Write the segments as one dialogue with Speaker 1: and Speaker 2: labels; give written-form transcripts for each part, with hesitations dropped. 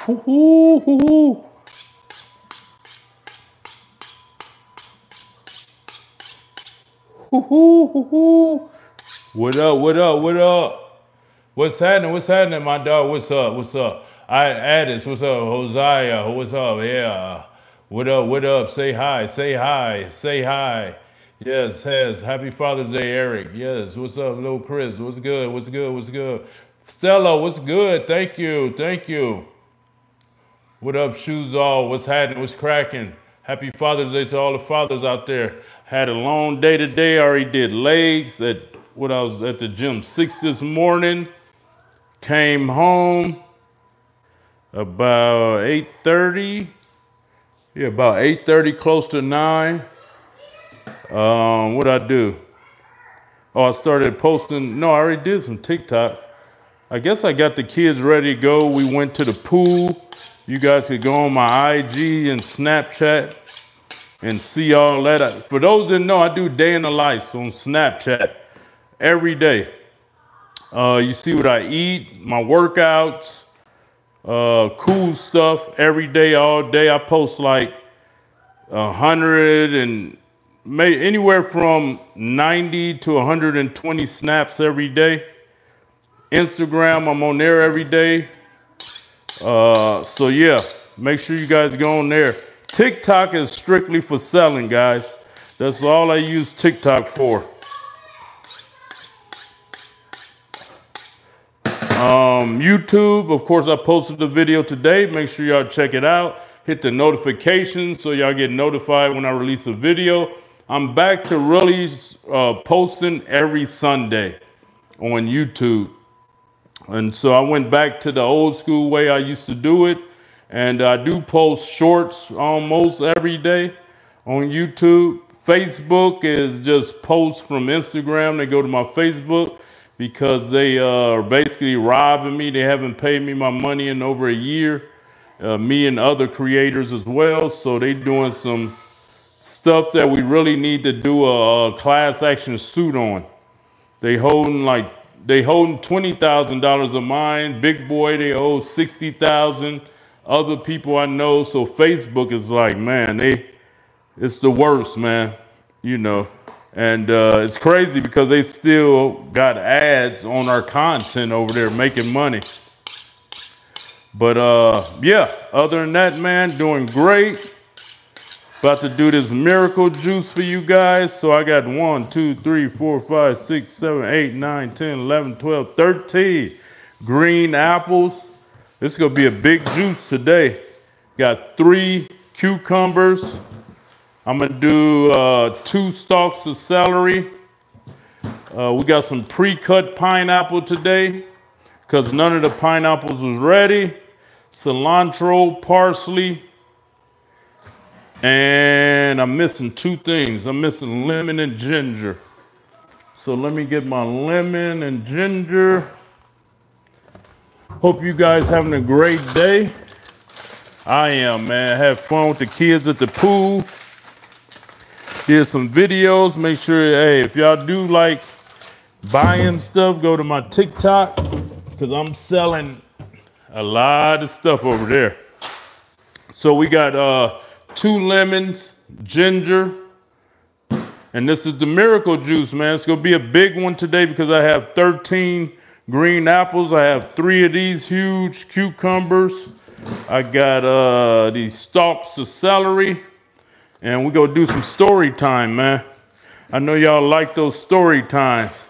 Speaker 1: Hoo-hoo-hoo-hoo. Hoo-hoo-hoo-hoo. What up, what up, what up? What's happening, my dog? What's up, what's up? Addis, what's up? Hosea, what's up? Yeah. What up? Say hi, say hi, say hi. Yes, happy Father's Day, Eric. Yes, what's up, little Chris? What's good, what's good, what's good? Stella, what's good? Thank you, thank you. What up, Shoes All? What's happening? What's cracking? Happy Father's Day to all the fathers out there. Had a long day today. I already did legs I was at the gym 6 this morning. Came home about 8:30. Yeah, about 8:30, close to 9. What'd I do? Oh, I started posting. No, I already did some TikToks. I guess I got the kids ready to go. We went to the pool. You guys could go on my IG and Snapchat and see all that. For those that know, I do day in the life on Snapchat every day. You see what I eat, my workouts, cool stuff every day, all day. I post like 100 and anywhere from 90 to 120 snaps every day. Instagram, I'm on there every day. So yeah, make sure you guys go on there. TikTok is strictly for selling, guys. That's all I use TikTok for. YouTube, of course, I posted the video today. Make sure y'all check it out. Hit the notifications so y'all get notified when I release a video. I'm back to really posting every Sunday on YouTube. And so I went back to the old school way I used to do it. And I do post shorts almost every day on YouTube. Facebook is just posts from Instagram. They go to my Facebook because they are basically robbing me. They haven't paid me my money in over a year. Me and other creators as well. So they doing some stuff that we really need to do a class action suit on. They holding $20,000 of mine. Big boy, they owe $60,000. Other people I know. So Facebook is like, man, it's the worst, man. You know. And it's crazy because they still got ads on our content over there making money. But yeah, other than that, man, doing great. About to do this miracle juice for you guys. So I got 1, 2, 3, 4, 5, 6, 7, 8, 9, 10, 11, 12, 13 green apples. This is going to be a big juice today. Got 3 cucumbers. I'm going to do 2 stalks of celery. We got some pre-cut pineapple today because none of the pineapples was ready. Cilantro, parsley. And I'm missing 2 things. I'm missing lemon and ginger. So let me get my lemon and ginger. Hope you guys having a great day. I am, man. Have fun with the kids at the pool. Did some videos. Make sure, hey, if y'all do like buying stuff, go to my TikTok because I'm selling a lot of stuff over there. So we got 2 lemons, ginger, and this is the miracle juice, man. It's gonna be a big one today because I have 13 green apples. I have 3 of these huge cucumbers. I got these stalks of celery, and we're gonna do some story time, man. I know y'all like those story times.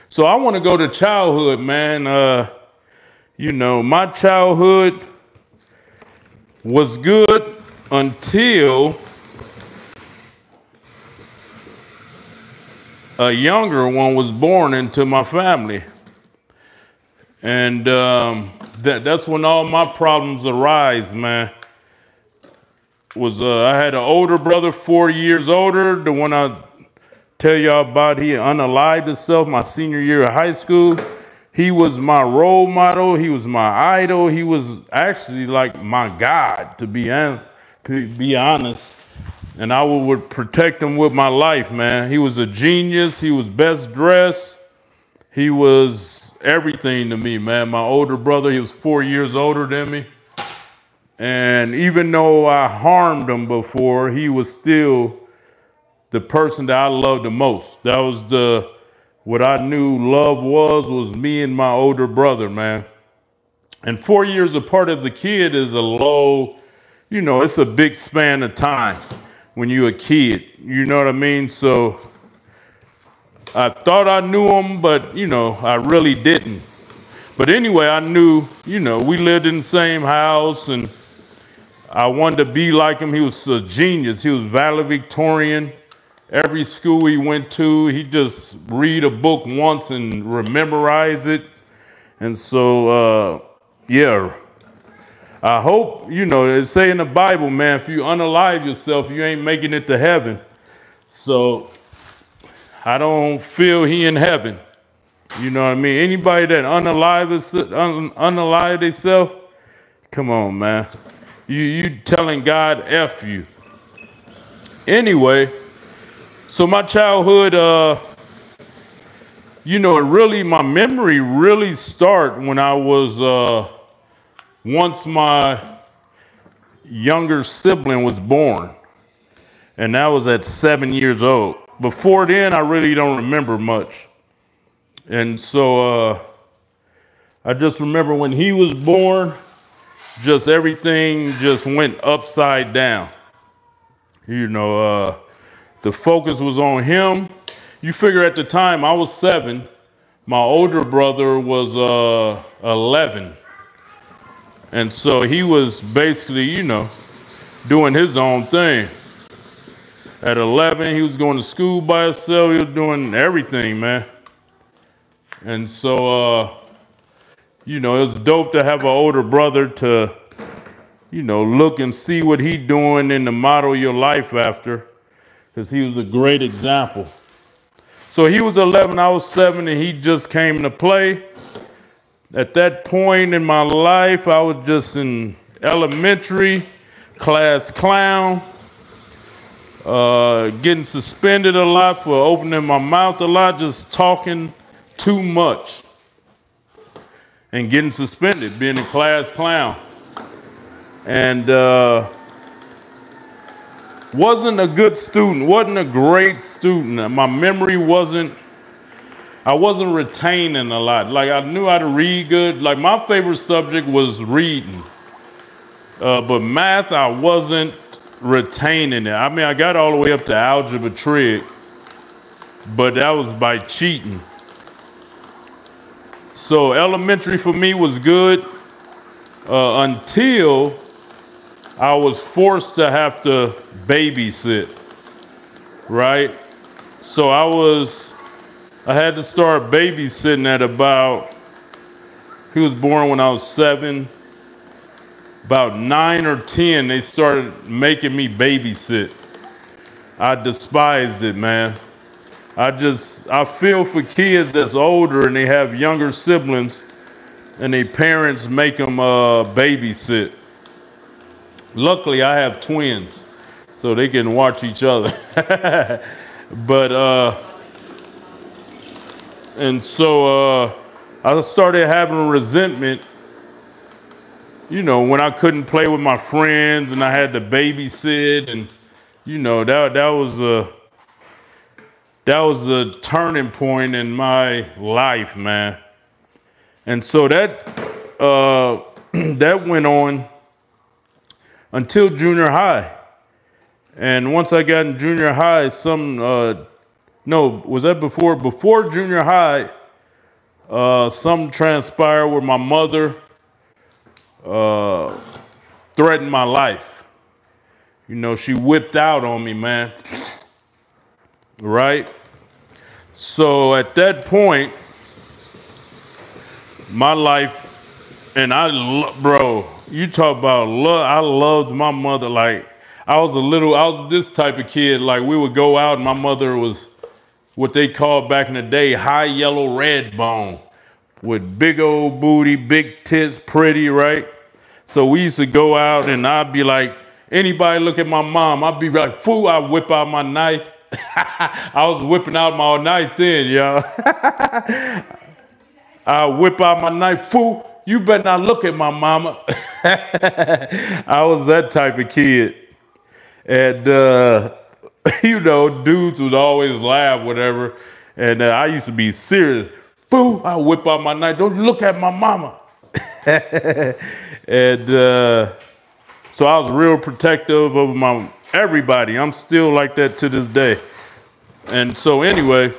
Speaker 1: So I wanna go to childhood, man. You know, my childhood was good until a younger one was born into my family. And that's when all my problems arise, man. I had an older brother, 4 years older. The one I tell y'all about, he unalived himself my senior year of high school. He was my role model. He was my idol. He was actually like my God, to be honest. And I would protect him with my life, man. He was a genius. He was best dressed. He was everything to me, man. My older brother, he was 4 years older than me. And even though I harmed him before, he was still the person that I loved the most. That was what I knew love was me and my older brother, man. And 4 years apart as a kid is a low, it's a big span of time when you're a kid. You know what I mean? So I thought I knew him, but, I really didn't. But anyway, I knew, we lived in the same house and I wanted to be like him. He was a genius. He was valedictorian. Every school he went to, he just read a book once and memorize it. And so, yeah, I hope, it say in the Bible, man, if you unalive yourself, you ain't making it to heaven. So I don't feel he in heaven. You know what I mean? Anybody that unalive themselves, come on, man. You telling God F you. Anyway, so my childhood, my memory really start when I was, once my younger sibling was born. And that was at 7 years old. Before then, I really don't remember much. And so I just remember when he was born, just everything just went upside down. The focus was on him. You figure at the time I was 7, my older brother was 11. And so he was basically, doing his own thing. At 11, he was going to school by himself. He was doing everything, man. And so, it was dope to have an older brother to, look and see what he doing and to model your life after, because he was a great example. So he was 11, I was 7, and he just came into play. At that point in my life, I was just in elementary, class clown, getting suspended a lot for opening my mouth a lot, just talking too much, and getting suspended, being a class clown. And wasn't a good student, wasn't a great student. My memory I wasn't retaining a lot. Like, I knew how to read good. Like, my favorite subject was reading. But math, I wasn't retaining it. I mean, I got all the way up to algebra trig, but that was by cheating. So elementary for me was good until I was forced to have to babysit, right? So I had to start babysitting at he was born when I was 7. About 9 or 10, they started making me babysit. I despised it, man. I feel for kids that's older and they have younger siblings and their parents make them babysit. Luckily, I have twins, so they can watch each other. But, and so I started having resentment, when I couldn't play with my friends and I had to babysit, and, that was a turning point in my life, man. And so that went on until junior high. And once I got in junior high, was that before? Before junior high, something transpired where my mother threatened my life. She whipped out on me, man. Right? So at that point, my life, and bro, you talk about love. I loved my mother. Like, I was this type of kid. Like, we would go out and my mother was what they called back in the day, high yellow red bone, with big old booty, big tits, pretty, right? So we used to go out and I'd be like, anybody look at my mom, I'd be like, fool, I'd whip out my knife. I was whipping out my knife then, y'all. I whip out my knife, fool, you better not look at my mama. I was that type of kid. And, you know, dudes would always laugh, whatever. And I used to be serious. Fool, I whip out my knife, don't look at my mama. And so I was real protective of everybody. I'm still like that to this day. And so anyway,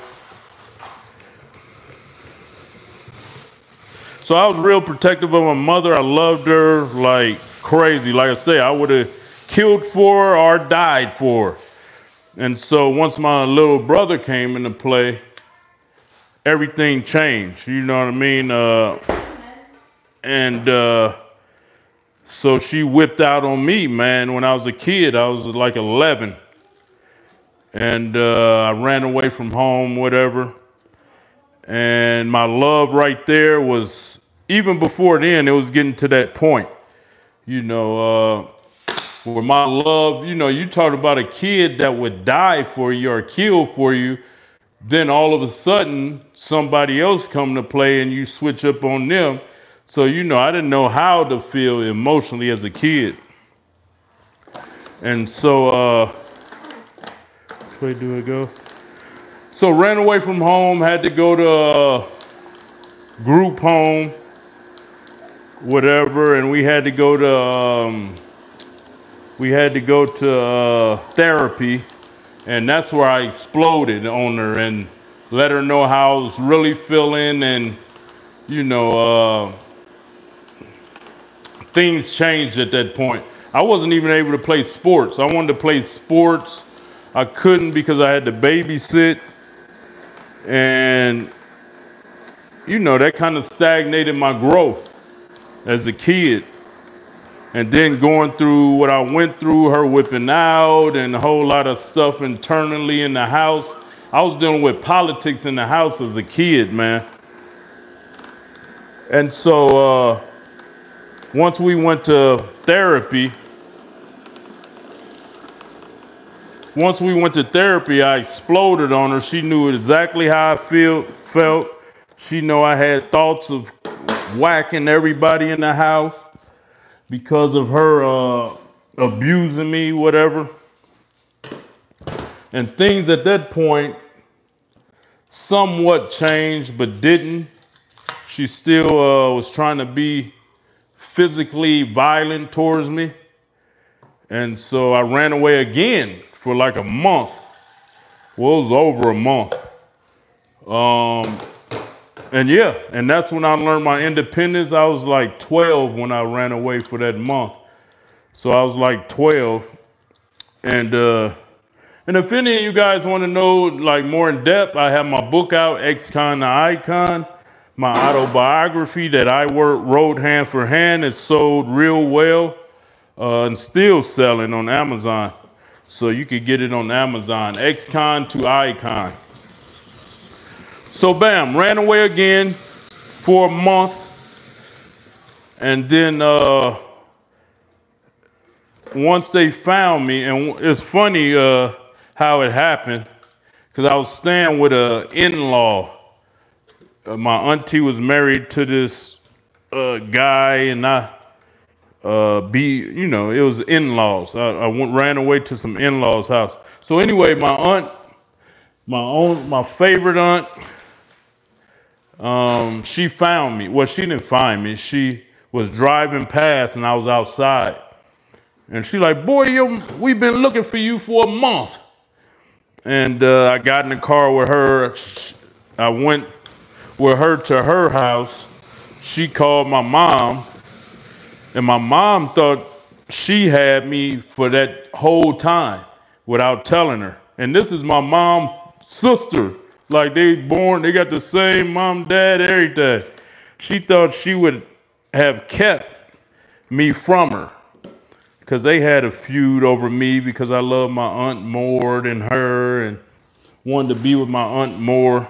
Speaker 1: so I was real protective of my mother. I loved her like crazy. Like I say, I would have killed for her or died for her. And so once my little brother came into play, everything changed. You know what I mean? So she whipped out on me, man. When I was a kid, I was like 11. And I ran away from home, whatever. And my love right there was, even before then, it was getting to that point. You know, where my love, you know, you talk about a kid that would die for you or kill for you. Then all of a sudden, somebody else come to play and you switch up on them. So, you know, I didn't know how to feel emotionally as a kid. And so, which way do I go? So ran away from home, had to go to a group home, whatever, and we had to go to therapy, and that's where I exploded on her and let her know how I was really feeling, and, you know, things changed at that point. I wasn't even able to play sports. I wanted to play sports. I couldn't because I had to babysit. And, you know, that kind of stagnated my growth as a kid. And then going through what I went through, her whipping out and a whole lot of stuff internally in the house. I was dealing with politics in the house as a kid, man. And so, once we went to therapy, I exploded on her. She knew exactly how I felt. She knew I had thoughts of whacking everybody in the house because of her abusing me, whatever. And things at that point somewhat changed, but didn't. She still was trying to be physically violent towards me. And so I ran away again for like a month. Well, it was over a month. And yeah, and that's when I learned my independence. I was like 12 when I ran away for that month. So I was like 12. And if any of you guys want to know like more in depth, I have my book out, Ex-Con to Icon. My autobiography that I wrote hand for hand is sold real well and still selling on Amazon. So you could get it on Amazon, Ex-Con to Icon. So bam, ran away again for a month. And then once they found me, and it's funny how it happened, because I was staying with an in-law. My auntie was married to this guy, and it was in-laws. I ran away to some in-laws' house. So anyway, my favorite aunt, she found me. Well, she didn't find me. She was driving past, and I was outside. And she like, boy, we've been looking for you for a month. And I got in the car with her. I went with her to her house. She called my mom, and my mom thought she had me for that whole time without telling her. And this is my mom's sister. Like they got the same mom, dad, everything. She thought she would have kept me from her because they had a feud over me because I love my aunt more than her and wanted to be with my aunt more.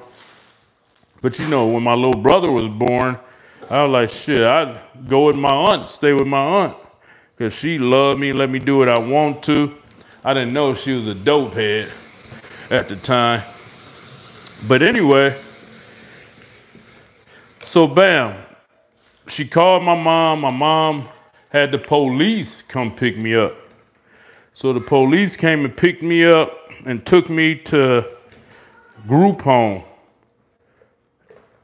Speaker 1: But you know, when my little brother was born, I was like, shit, I'd go with my aunt, stay with my aunt. Because she loved me, let me do what I want to. I didn't know she was a dope head at the time. But anyway, So bam, she called my mom. My mom had the police come pick me up. So the police came and picked me up and took me to group home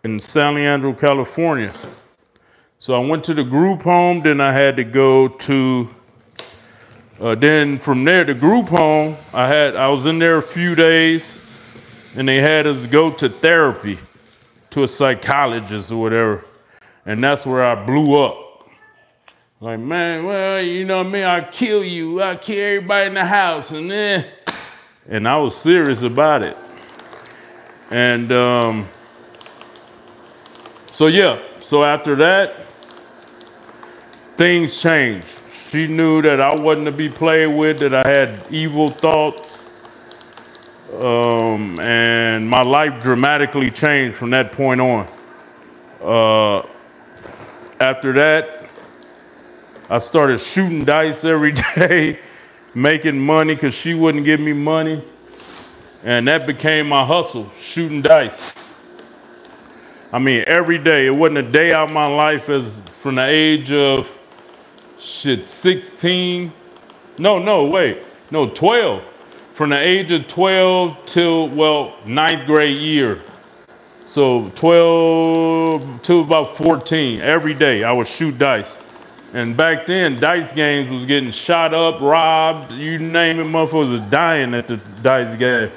Speaker 1: in San Leandro, California. So I went to the group home, then I had to go to, then from there, the group home, I was in there a few days, and they had us go to therapy, to a psychologist or whatever. And that's where I blew up. Like, man, well, you know what I mean? I'll kill you. I'll kill everybody in the house. And I was serious about it. And so after that, things changed. She knew that I wasn't to be played with, that I had evil thoughts. And my life dramatically changed from that point on. After that, I started shooting dice every day, making money because she wouldn't give me money. And that became my hustle, shooting dice. I mean, every day. It wasn't a day out of my life as from the age of 16. No, 12. From the age of 12 till, ninth grade year. So 12 to about 14, every day I would shoot dice. And back then, dice games was getting shot up, robbed, you name it, motherfuckers was dying at the dice game.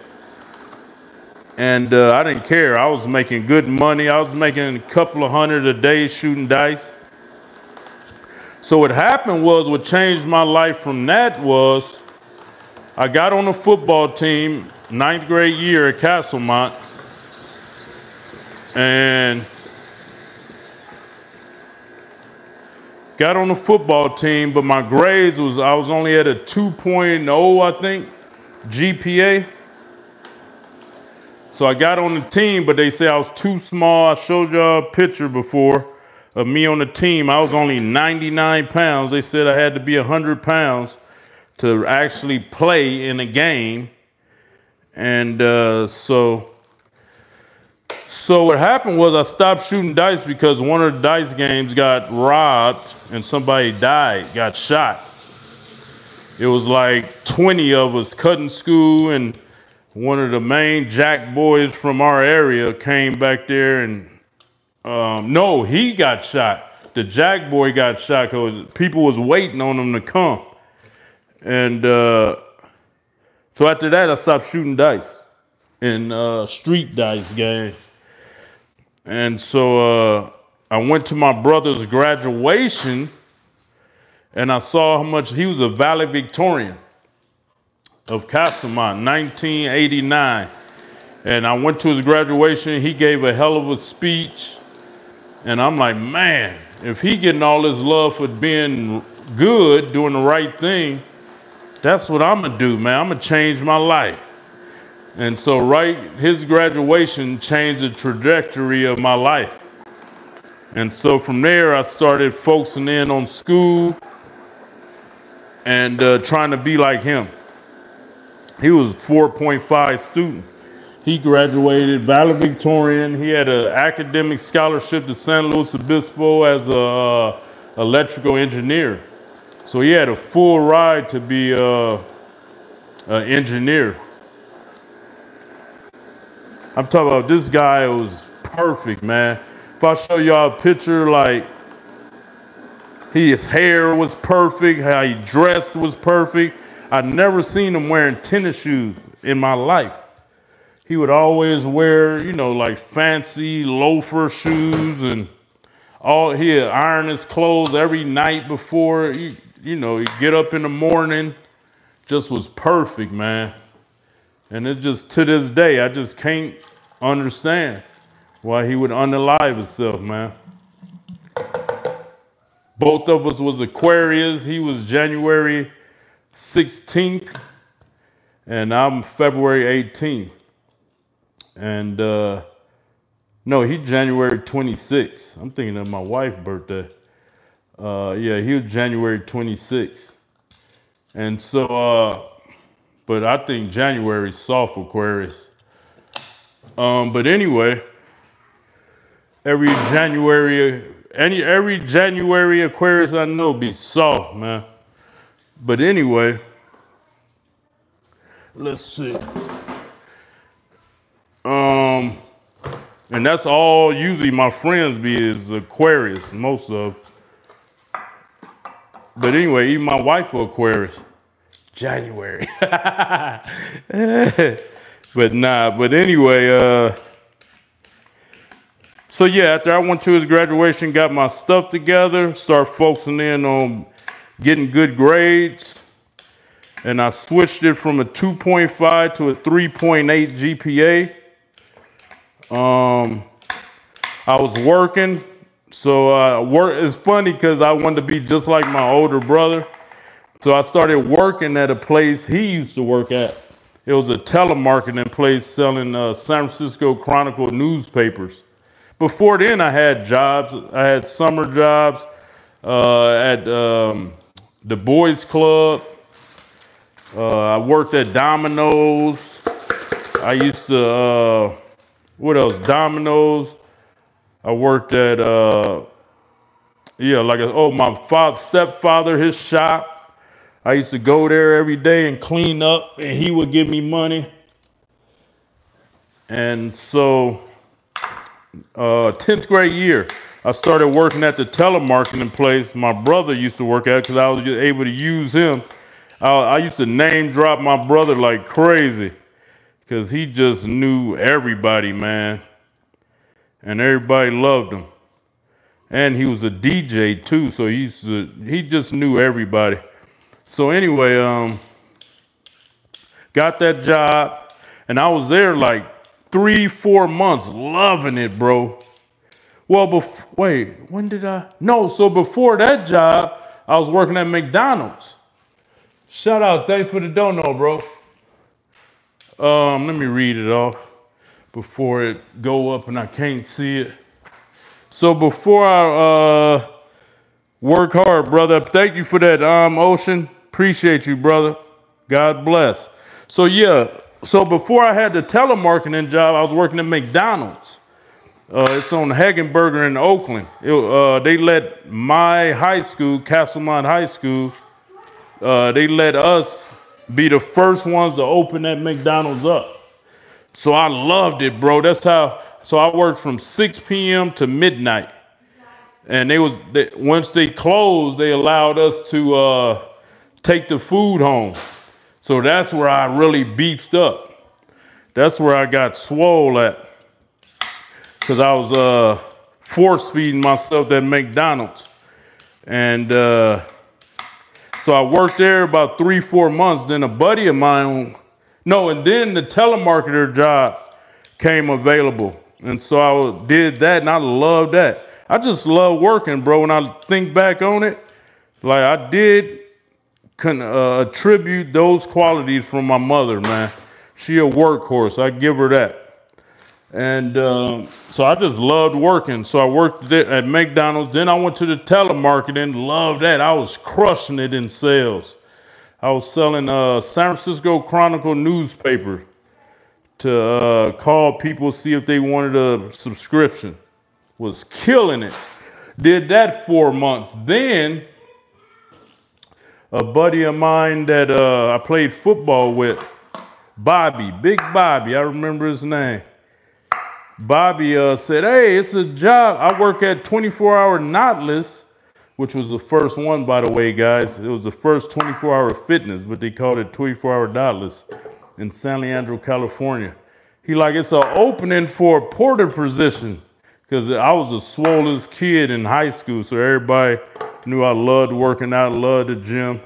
Speaker 1: And I didn't care. I was making good money. I was making a couple of $100 a day shooting dice. So what happened was, what changed my life from that was, I got on the football team, 9th grade year at Castlemont. And got on the football team, but my grades I was only at a 2.0, I think, GPA. So I got on the team, but they say I was too small. I showed y'all a picture before of me on the team. I was only 99 pounds. They said I had to be 100 pounds to actually play in a game. And so what happened was, I stopped shooting dice because one of the dice games got robbed and somebody died, got shot. It was like 20 of us cutting school, and one of the main jack boys from our area came back there and, no, he got shot. The jack boy got shot because people was waiting on him to come. And so after that, I stopped shooting dice in street dice game. And so I went to my brother's graduation, and I saw how much he was a valedictorian of Castlemont, 1989. And I went to his graduation. He gave a hell of a speech. And I'm like, man, if he getting all this love for being good, doing the right thing, that's what I'm gonna do, man. I'm gonna change my life. And so his graduation changed the trajectory of my life. And so from there, I started focusing in on school and trying to be like him. He was 4.5 student. He graduated valedictorian. He had an academic scholarship to San Luis Obispo as a electrical engineer. So he had a full ride to be an engineer. I'm talking about this guy was perfect, man. If I show y'all a picture, like, his hair was perfect, how he dressed was perfect. I'd never seen him wearing tennis shoes in my life. He would always wear, like fancy loafer shoes, and he'd iron his clothes every night before, he'd get up in the morning. Just was perfect, man. And it just, to this day, I just can't understand why he would unalive himself, man. Both of us was Aquarius. He was January 16th, and I'm February 18th. And no, he January 26th. I'm thinking of my wife's birthday. Yeah, he was January 26th. And so, but I think January's soft Aquarius. But anyway, Every January Aquarius I know be soft, man. But anyway, let's see. And that's all usually my friends be is Aquarius, most of. But anyway, even my wife for Aquarius. January. But nah, but anyway, so yeah, after I went to his graduation, got my stuff together, start focusing in on getting good grades. And I switched it from a 2.5 to a 3.8 GPA. I was working, so it's funny because I wanted to be just like my older brother. So I started working at a place he used to work at. It was a telemarketing place selling San Francisco Chronicle newspapers. Before then, I had jobs. I had summer jobs at the Boys Club. I worked at Domino's. I used to, what else? Domino's. I worked at, my stepfather, his shop. I used to go there every day and clean up, and he would give me money. And so, 10th grade year, I started working at the telemarketing place my brother used to work at because I was just able to use him. I used to name drop my brother like crazy because he just knew everybody, man. And everybody loved him. And he was a DJ too, so he just knew everybody. So anyway, got that job, and I was there like 3-4 months, loving it, bro. Well, wait, when did I? No, so before that job, I was working at McDonald's. Shout out, thanks for the dono, bro. Let me read it off before it go up and I can't see it. So before I work hard, brother, thank you for that, Ocean. Appreciate you, brother. God bless. So yeah, so before I had the telemarketing job, I was working at McDonald's. It's on Hagenberger in Oakland. They let my high school, Castlemont High School, they let us be the first ones to open that McDonald's up. So I loved it, bro. So I worked from 6 p.m. to midnight. And once they closed, they allowed us to take the food home. So that's where I really beefed up. That's where I got swole at. Because I was force feeding myself at McDonald's. And so I worked there about 3-4 months. Then a buddy of mine, and then the telemarketer job came available. And so I did that, and I loved that. I just love working, bro. When I think back on it, like I did attribute those qualities from my mother, man. She a workhorse. I give her that. And so I just loved working. So I worked at McDonald's. Then I went to the telemarketing. Loved that. I was crushing it in sales. I was selling San Francisco Chronicle newspaper to call people, see if they wanted a subscription. Was killing it. Did that 4 months. Then a buddy of mine that I played football with, Bobby, Big Bobby, I remember his name. Bobby said, hey, it's a job. I work at 24-Hour Knotless, which was the first one, by the way, guys. It was the first 24-hour fitness, but they called it 24-Hour Knotless in San Leandro, California. He like, it's an opening for a porter position, because I was the swollest kid in high school, so everybody knew I loved working out, loved the gym.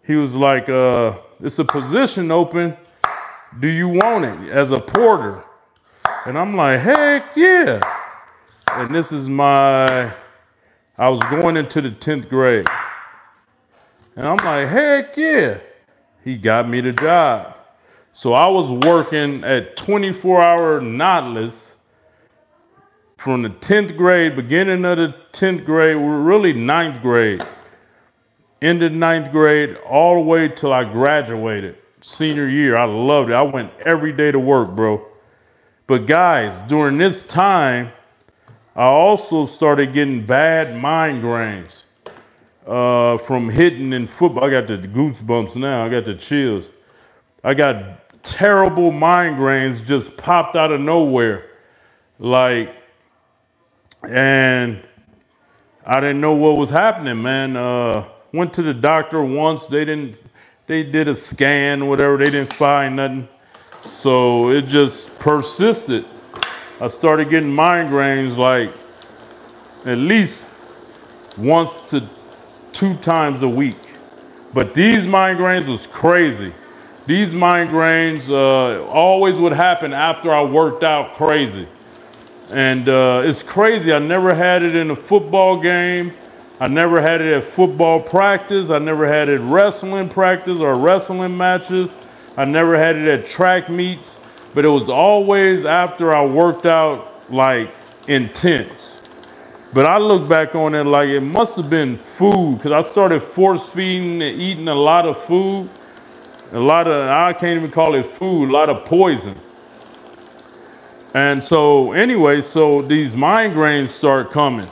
Speaker 1: He was like, it's a position open. Do you want it as a porter? And I'm like, heck yeah. And this is I was going into the 10th grade. And I'm like, heck yeah. He got me the job. So I was working at 24-Hour Knotless from the 10th grade, beginning of the 10th grade, really 9th grade. Ended 9th grade all the way till I graduated. Senior year, I loved it. I went every day to work, bro. But guys, during this time, I also started getting bad migraines from hitting in football. I got the goosebumps now. I got the chills. I got terrible migraines just popped out of nowhere. Like, and I didn't know what was happening, man. Went to the doctor once. They did a scan, whatever. They didn't find nothing. So it just persisted. I started getting migraines like at least once to 2 times a week. But these migraines was crazy. These migraines always would happen after I worked out crazy. And it's crazy. I never had it in a football game. I never had it at football practice. I never had it wrestling practice or wrestling matches. I never had it at track meets. But it was always after I worked out like intense. But I look back on it like it must have been food, because I started force feeding and eating a lot of food. I can't even call it food, a lot of poison. And so anyway, so these migraines start coming.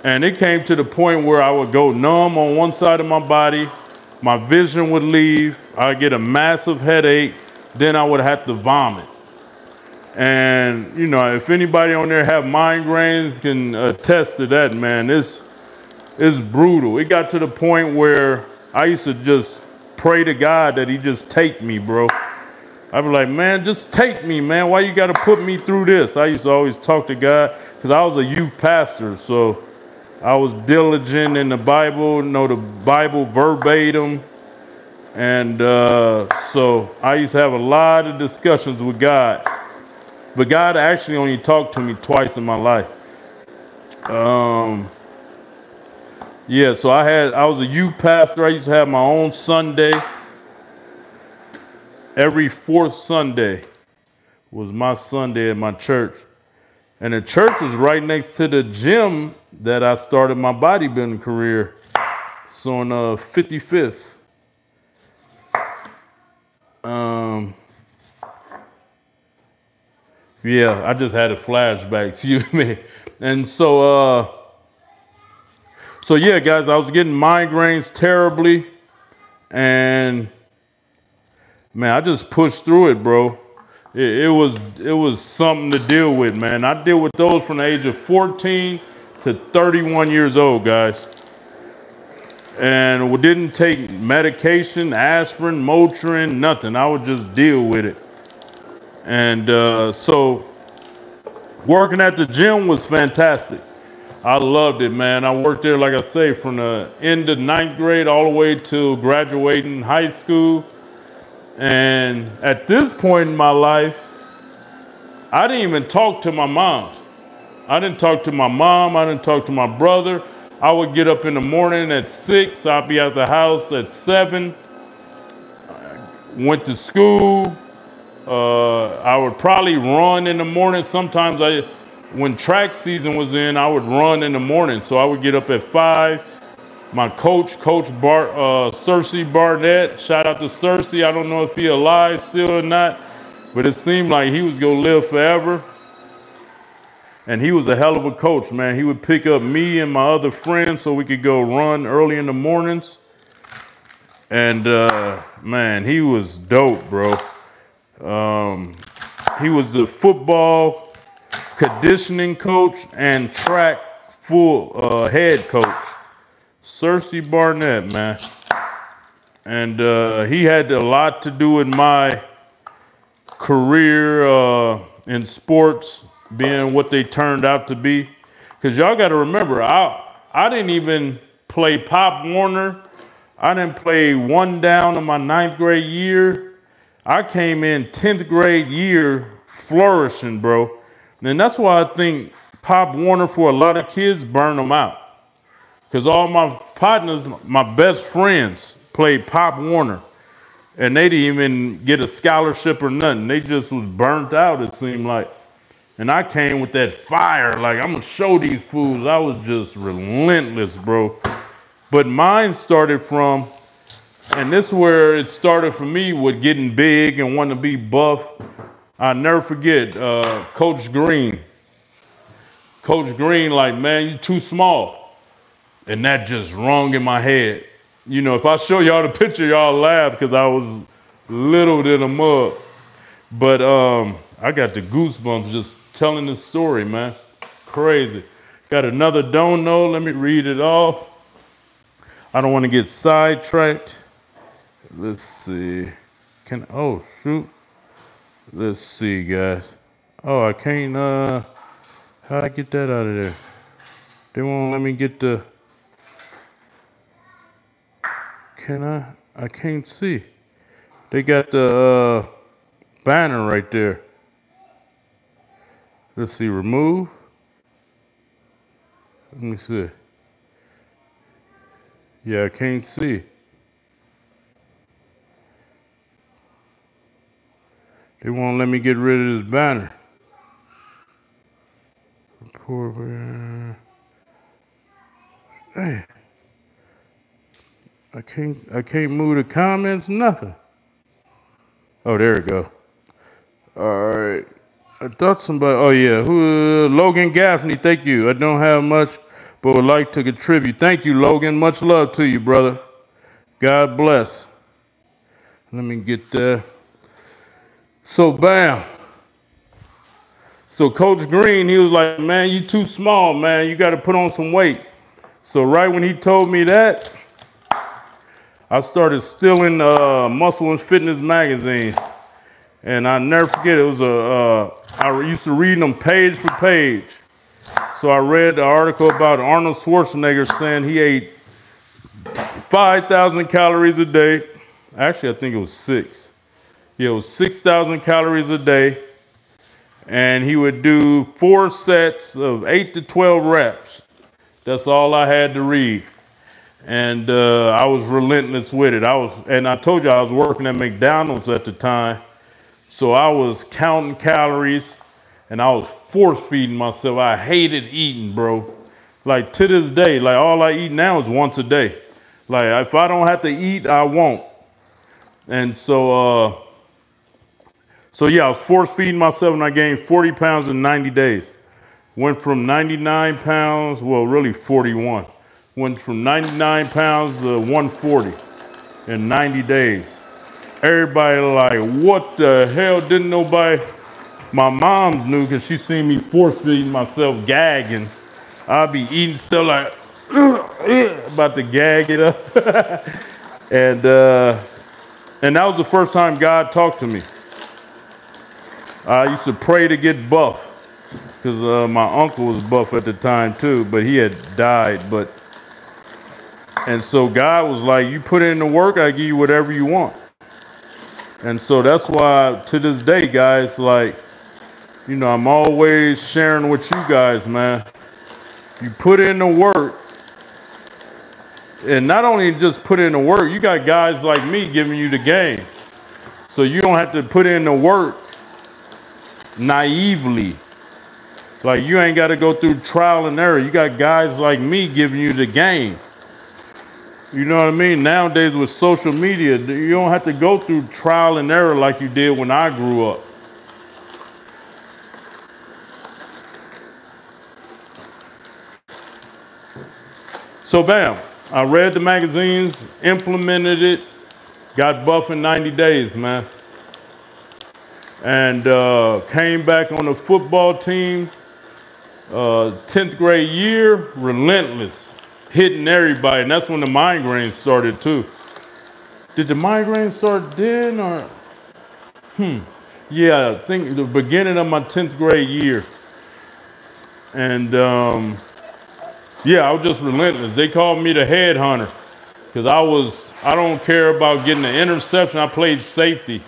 Speaker 1: And it came to the point where I would go numb on one side of my body. My vision would leave. I'd get a massive headache. Then I would have to vomit. And, you know, if anybody on there have migraines can attest to that, man, it's brutal. It got to the point where I used to just pray to God that he just take me, bro. I'd be like, man, just take me, man. Why you got to put me through this? I used to always talk to God because I was a youth pastor. So I was diligent in the Bible, know the Bible verbatim. And so I used to have a lot of discussions with God. But God actually only talked to me twice in my life. Yeah, so I was a youth pastor. I used to have my own Sunday. Every 4th Sunday was my Sunday at my church. And the church was right next to the gym that I started my bodybuilding career. So on 55th. Yeah, I just had a flashback, excuse me. And so yeah, guys, I was getting migraines terribly. And man, I just pushed through it, bro. It was something to deal with, man. I deal with those from the age of 14 to 31 years old, guys. And we didn't take medication, aspirin, Motrin, nothing. I would just deal with it. And so working at the gym was fantastic. I loved it, man. I worked there, like I say, from the end of 9th grade all the way to graduating high school. And at this point in my life, I didn't even talk to my mom. I didn't talk to my mom. I didn't talk to my brother. I would get up in the morning at 6. I'd be at the house at 7. Went to school. I would probably run in the morning. Sometimes when track season was in, I would run in the morning. So I would get up at 5. My coach, Cersei Barnett, shout out to Cersei. I don't know if he's alive still or not, but it seemed like he was going to live forever. And he was a hell of a coach, man. He would pick up me and my other friends so we could go run early in the mornings. And, man, he was dope, bro. He was the football conditioning coach and track head coach. Cersei Barnett, man. And he had a lot to do with my career in sports being what they turned out to be. Because y'all got to remember, I didn't even play Pop Warner. I didn't play 1 down in my 9th grade year. I came in 10th grade year flourishing, bro. And that's why I think Pop Warner, for a lot of kids, burned them out. Because all my partners, my best friends, played Pop Warner. And they didn't even get a scholarship or nothing. They just was burnt out, it seemed like. And I came with that fire, like, I'm going to show these fools. I was just relentless, bro. But mine started from, and this is where it started for me with getting big and wanting to be buff. I'll never forget Coach Green. Coach Green like, man, you too small. And that just rung in my head. You know, if I show y'all the picture, y'all laugh because I was little than a mug. But I got the goosebumps just telling the story, man. Crazy. Got another don't know. Let me read it off. I don't want to get sidetracked. Let's see. Oh, shoot. Let's see, guys. Oh, I can't, how'd I get that out of there? They won't let me get the, can I? I can't see. They got the banner right there. Let's see, remove. Let me see. Yeah, I can't see. They won't let me get rid of this banner. Report. Hey. I can't move the comments, nothing. Oh, there we go. All right. I thought somebody, oh yeah, Logan Gaffney, thank you. I don't have much, but would like to contribute. Thank you, Logan. Much love to you, brother. God bless. Let me get there. So, bam. So Coach Green, he was like, man, you too small, man. You got to put on some weight. So right when he told me that, I started stealing Muscle and Fitness magazines. And I never forget, it was I used to read them page for page. So I read the article about Arnold Schwarzenegger saying he ate 5,000 calories a day. Actually, I think it was 6. Yeah, it was 6,000 calories a day. And he would do 4 sets of 8 to 12 reps. That's all I had to read. And I was relentless with it. And I told you I was working at McDonald's at the time. So I was counting calories and I was force feeding myself. I hated eating, bro. Like to this day, like all I eat now is once a day. Like if I don't have to eat, I won't. And so yeah, I was force feeding myself and I gained 40 pounds in 90 days. Went from 99 pounds, well, really 41. Went from 99 pounds to 140 in 90 days. Everybody like, what the hell? Didn't nobody, my mom's knew because she seen me force feeding myself, gagging. I'd be eating stuff like, about to gag it up. And that was the first time God talked to me. I used to pray to get buff because my uncle was buff at the time too, but he had died. And so God was like, you put in the work, I give you whatever you want. And so that's why to this day, guys, like, you know, I'm always sharing with you guys, man. You put in the work. And not only just put in the work, you got guys like me giving you the game. So you don't have to put in the work naively. Like you ain't got to go through trial and error. You got guys like me giving you the game. You know what I mean? Nowadays with social media, you don't have to go through trial and error like you did when I grew up. So bam, I read the magazines, implemented it, got buff in 90 days, man. And came back on the football team, 10th grade year, relentless. Hitting everybody, and that's when the migraines started too. Did the migraines start then or? Yeah, I think the beginning of my 10th grade year. And yeah, I was just relentless. They called me the headhunter because I don't care about getting an interception. I played safety.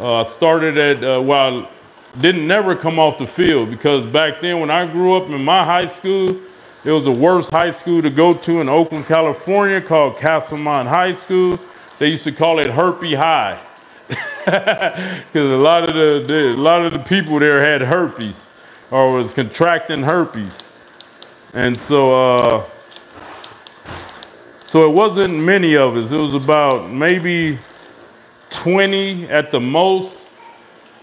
Speaker 1: I started at, well, I didn't never come off the field because back then when I grew up in my high school, it was the worst high school to go to in Oakland, California, called Castlemont High School. They used to call it Herpes High because a lot of the people there had herpes or was contracting herpes, and so it wasn't many of us. It was about maybe 20 at the most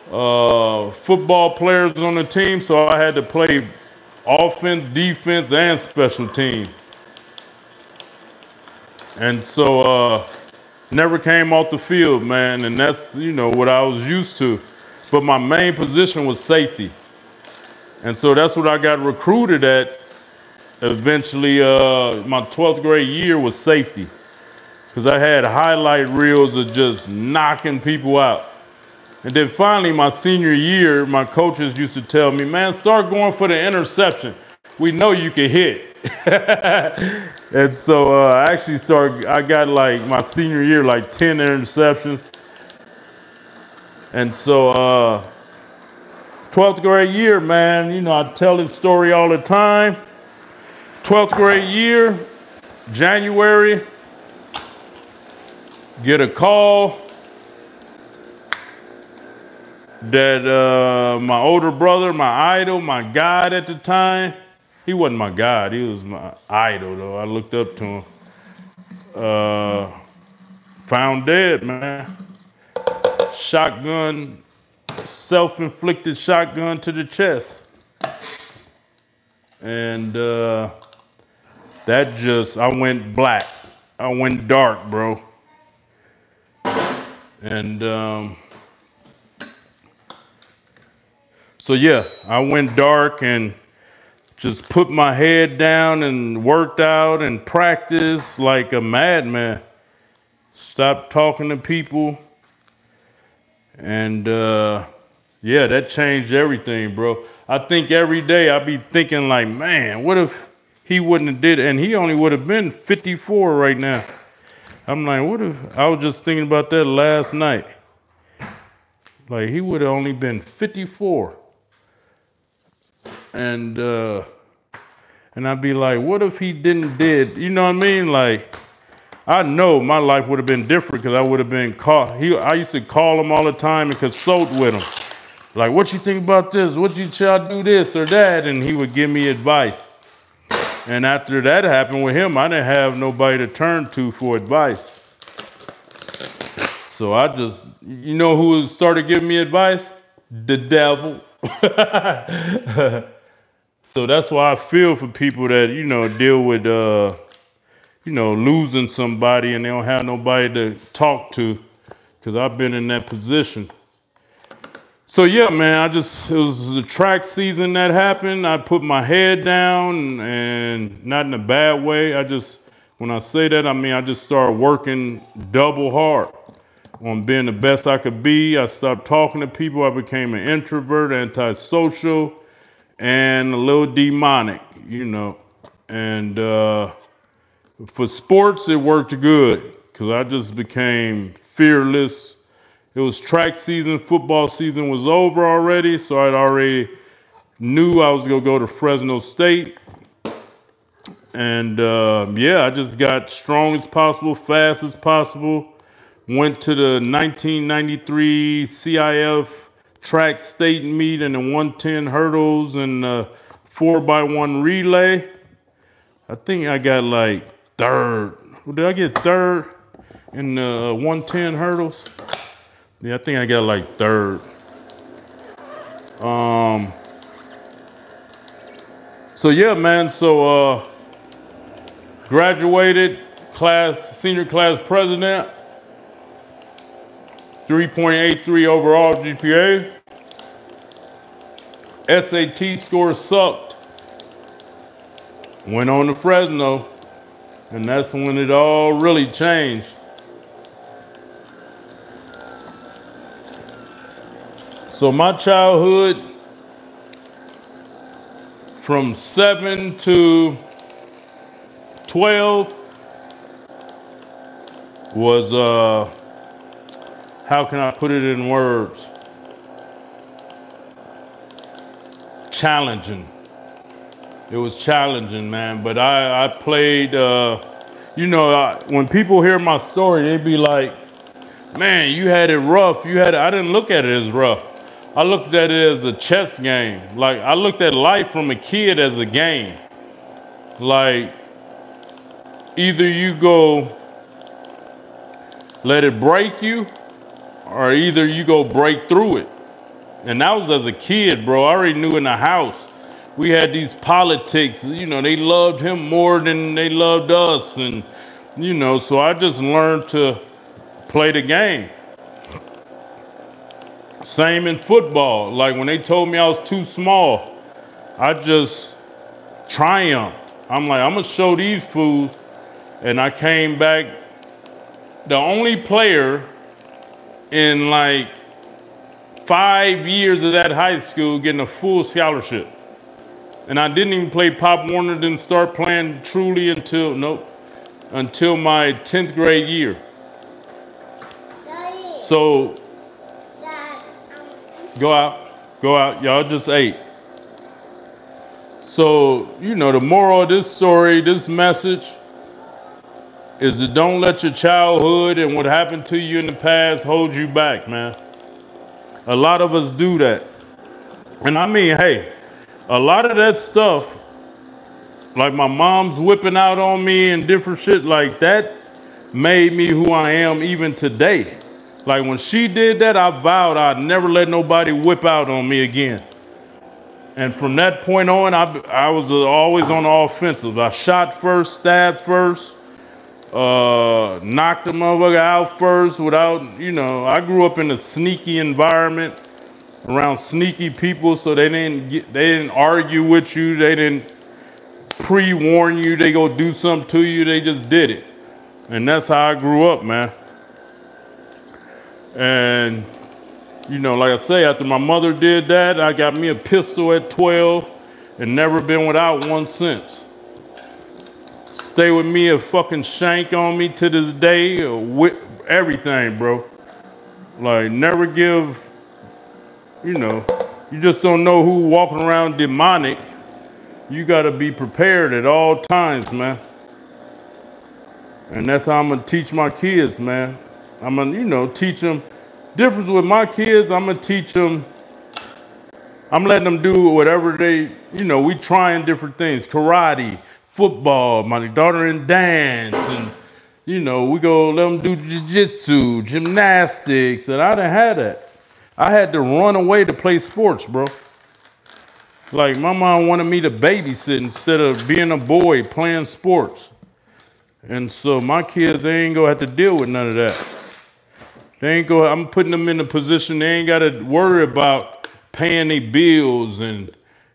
Speaker 1: football players on the team. So I had to play offense, defense, and special teams. And so never came off the field, man, and that's, you know, what I was used to. But my main position was safety. And so that's what I got recruited at. Eventually, my 12th grade year was safety, because I had highlight reels of just knocking people out. And then finally, my senior year, my coaches used to tell me, man, start going for the interception. We know you can hit. And so I actually I got like my senior year, like 10 interceptions. And so 12th grade year, man, you know, I tell this story all the time. 12th grade year, January, get a call that my older brother, my idol, my God at the time, he wasn't my God, he was my idol though. I looked up to him. Found dead, man. Shotgun, self-inflicted shotgun to the chest. And that just, I went black. I went dark, bro. And so yeah, I went dark and just put my head down and worked out and practiced like a madman. Stopped talking to people. And yeah, that changed everything, bro. I think every day I be thinking like, man, what if he wouldn't have did it? And he only would have been 54 right now. I'm like, what if, I was just thinking about that last night. Like, he would have only been 54. And I'd be like, what if he didn't did, you know what I mean? Like, I know my life would have been different because I would have been caught. I used to call him all the time and consult with him. Like, what you think about this? Should I do this or that? And he would give me advice. And after that happened with him, I didn't have nobody to turn to for advice. So I just, you know who started giving me advice? The devil. So that's why I feel for people that, you know, deal with, you know, losing somebody and they don't have nobody to talk to, because I've been in that position. So yeah, man, it was the track season that happened. I put my head down, and not in a bad way. When I say that, I mean, I just started working double hard on being the best I could be. I stopped talking to people. I became an introvert, antisocial, and a little demonic, you know. And for sports, it worked good because I just became fearless. It was track season, football season was over already, so I'd already knew I was gonna go to Fresno State. And yeah, I just got strong as possible, fast as possible. Went to the 1993 CIF track state meet in the 110 hurdles and 4x1 relay. I think I got like third. Did I get third in the 110 hurdles? Yeah, I think I got like third. So yeah, man, so graduated senior class president, 3.83 overall GPA. SAT score sucked. Went on to Fresno, and that's when it all really changed. So my childhood, from 7 to 12, was, how can I put it in words? Challenging. It was challenging, man. But I played, you know, when people hear my story, they be like, man, you had it rough. I didn't look at it as rough. I looked at it as a chess game. Like, I looked at life from a kid as a game. Like, either you go let it break you, or either you go break through it. And that was as a kid, bro. I already knew in the house, we had these politics. You know, they loved him more than they loved us, and you know, so I just learned to play the game. Same in football. Like when they told me I was too small, I just triumphed. I'm like, I'm gonna show these fools, and I came back the only player in like 5 years of that high school getting a full scholarship. And I didn't even play Pop Warner, didn't start playing truly until my 10th grade year.
Speaker 2: Daddy.
Speaker 1: So,
Speaker 2: Dad,
Speaker 1: go out, y'all just ate. So, you know, the moral of this story, this message, is that don't let your childhood and what happened to you in the past hold you back, man. A lot of us do that. And I mean, hey, a lot of that stuff, like my mom's whipping out on me and different shit like that, made me who I am even today. Like when she did that, I vowed I'd never let nobody whip out on me again. And from that point on, I was always on the offensive. I shot first, stabbed first, knocked the motherfucker out first without, you know, I grew up in a sneaky environment around sneaky people, so they didn't argue with you, they didn't pre-warn you they go do something to you, they just did it. And that's how I grew up, man. And you know, like I say, after my mother did that, I got me a pistol at 12 and never been without one since. Stay with me, a fucking shank on me to this day, with everything, bro. Like, never give, you know, you just don't know who walking around demonic. You gotta be prepared at all times, man. And that's how I'm gonna teach my kids, man. I'm gonna, you know, teach them. Difference with my kids, I'm gonna teach them, I'm letting them do whatever they, you know, we trying different things. Karate, football, my daughter in dance, and, you know, we go let them do jiu-jitsu, gymnastics, and I done had that. I had to run away to play sports, bro. Like, my mom wanted me to babysit instead of being a boy playing sports. And so my kids, they ain't gonna have to deal with none of that. I'm putting them in a position they ain't got to worry about paying their bills and,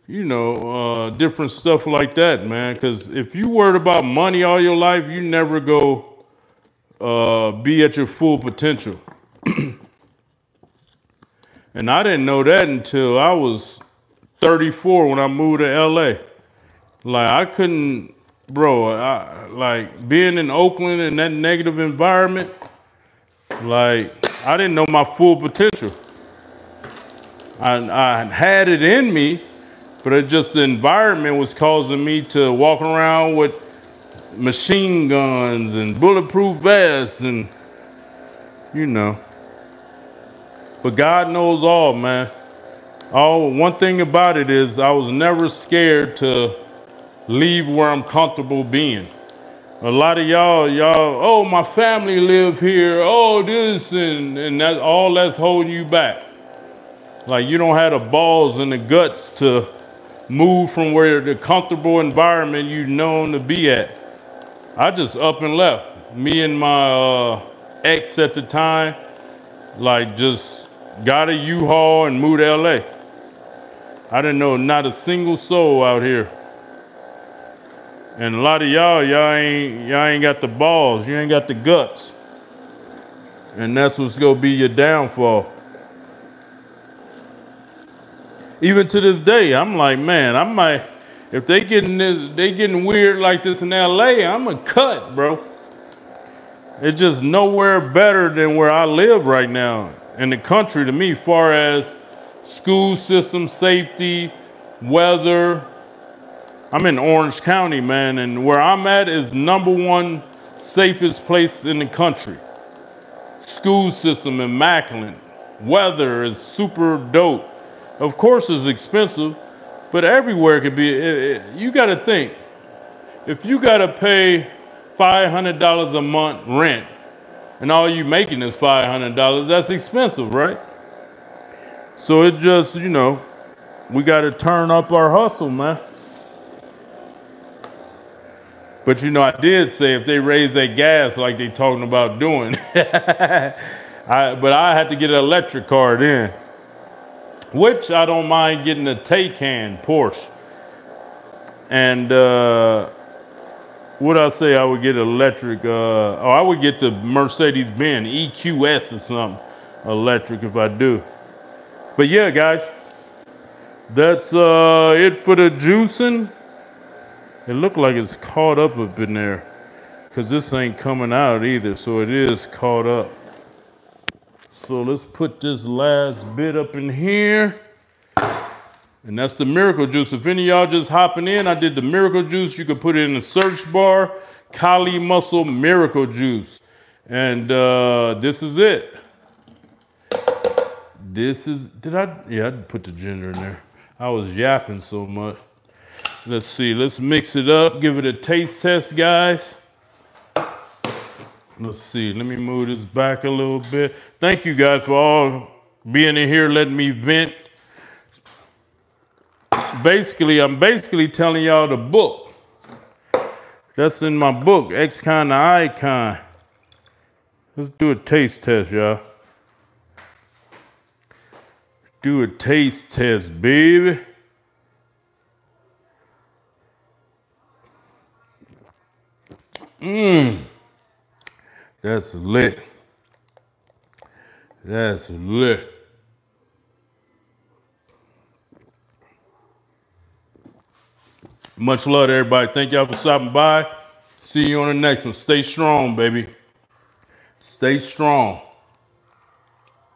Speaker 1: you know, different stuff like that, man. Because if you worried about money all your life, you never go be at your full potential. And I didn't know that until I was 34 when I moved to LA. Like, I couldn't, bro, like being in Oakland in that negative environment, like, I didn't know my full potential. I had it in me, but it just the environment was causing me to walk around with machine guns and bulletproof vests and, you know. But God knows all, man. One thing about it is I was never scared to leave where I'm comfortable being. A lot of y'all, oh, my family live here, oh, this, and that's all that's holding you back. Like, you don't have the balls and the guts to move from where the comfortable environment you've known to be at. I just up and left. Me and my ex at the time, like, just got a U-Haul and moved to LA. I didn't know not a single soul out here. And a lot of y'all ain't got the balls. You ain't got the guts. And that's what's gonna be your downfall. Even to this day, I'm like, man, I might, if they getting weird like this in LA, I'm a cut, bro. It's just nowhere better than where I live right now in the country to me, far as school system, safety, weather. I'm in Orange County, man, and where I'm at is #1 safest place in the country. School system immaculate. Weather is super dope. Of course it's expensive, but everywhere could be. You got to think, if you got to pay $500 a month rent, and all you making is $500, that's expensive, right? So it just, you know, we got to turn up our hustle, man. But you know, I did say if they raise that gas like they talking about doing, but I had to get an electric car then, which I don't mind getting a Taycan Porsche. And what I say I would get electric, I would get the Mercedes-Benz EQS or something electric if I do. But yeah, guys, that's it for the juicing. It looked like it's caught up in there because this ain't coming out either, so it is caught up. So let's put this last bit up in here. And that's the Miracle Juice. If any of y'all just hopping in, I did the Miracle Juice. You can put it in the search bar, Kali Muscle Miracle Juice. And this is it. This is, yeah, I put the ginger in there. I was yapping so much. Let's see, let's mix it up, give it a taste test, guys. Let's see, let me move this back a little bit. Thank you guys for all being in here, letting me vent. Basically, I'm telling y'all the book. That's in my book, X-Con to Icon. Let's do a taste test, y'all. Do a taste test, baby. That's lit. That's lit. Much love to everybody. Thank y'all for stopping by. See you on the next one. Stay strong, baby. Stay strong.